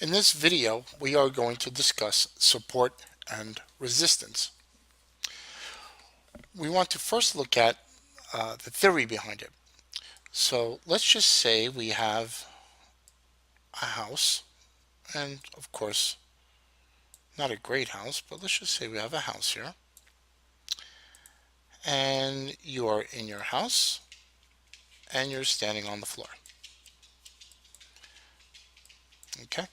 In this video, we are going to discuss support and resistance. We want to first look at the theory behind it. So let's just say we have a house, and of course, not a great house, but let's just say we have a house here. And you are in your house, and you're standing on the floor. Okay?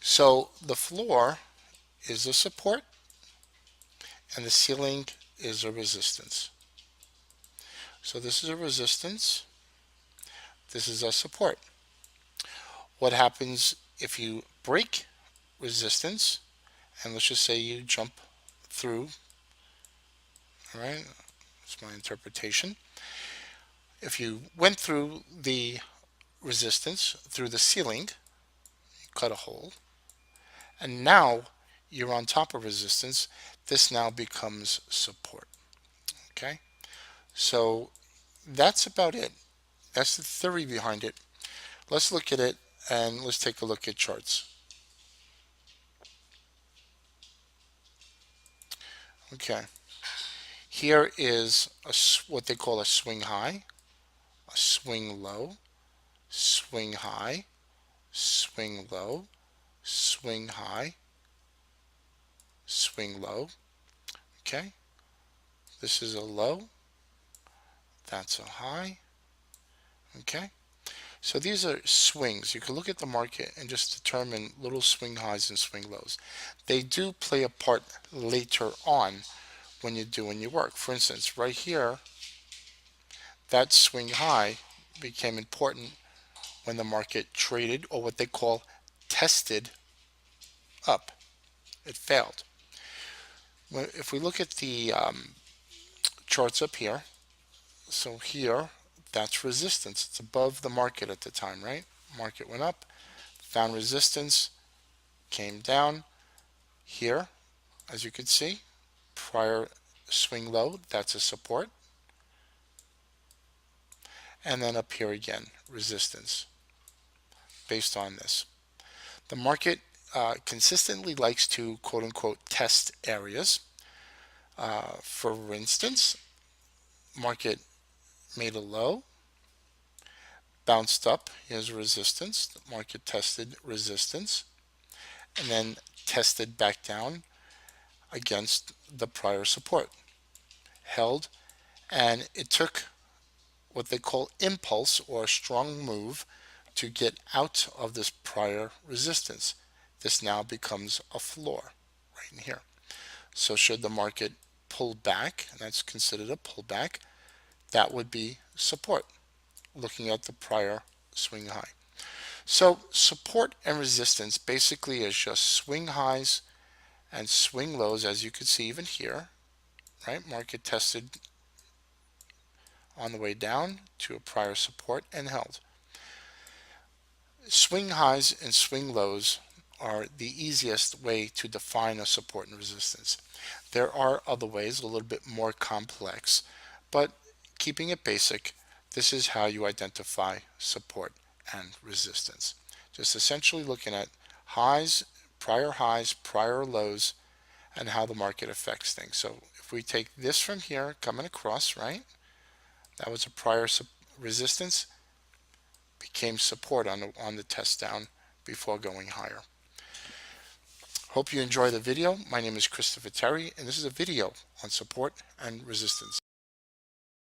So the floor is a support, and the ceiling is a resistance. So this is a resistance, this is a support. What happens if you break resistance, and let's just say you jump through, all right, that's my interpretation. If you went through the resistance, through the ceiling, you cut a hole, and now you're on top of resistance, this now becomes support. Okay, so that's about it. That's the theory behind it. Let's look at it and let's take a look at charts. Okay, here is what they call a swing high, a swing low, swing high, swing low, swing high, swing low. Okay, this is a low, that's a high. Okay, so these are swings. You can look at the market and just determine little swing highs and swing lows. They do play a part later on when you're doing your work. For instance, right here, that swing high became important when the market traded, or what they call tested up. It failed. If we look at the charts up here, so here, that's resistance. It's above the market at the time, right? Market went up, found resistance, came down. Here, as you can see, prior swing low, that's a support. And then up here again, resistance based on this. The market consistently likes to quote unquote test areas. For instance, market made a low, bounced up, here's resistance, the market tested resistance, and then tested back down against the prior support, held, and it took what they call impulse, or a strong move, to get out of this prior resistance. This now becomes a floor right in here. So should the market pull back, and that's considered a pullback, that would be support, looking at the prior swing high. So support and resistance basically is just swing highs and swing lows, as you can see even here, right? Market tested on the way down to a prior support and held. Swing highs and swing lows are the easiest way to define a support and resistance. There are other ways, a little bit more complex, but keeping it basic, this is how you identify support and resistance. Just essentially looking at highs, prior lows, and how the market affects things. So if we take this from here coming across, right, that was a prior resistance, became support on the test down before going higher. Hope you enjoy the video. My name is Christopher Terry, and this is a video on support and resistance.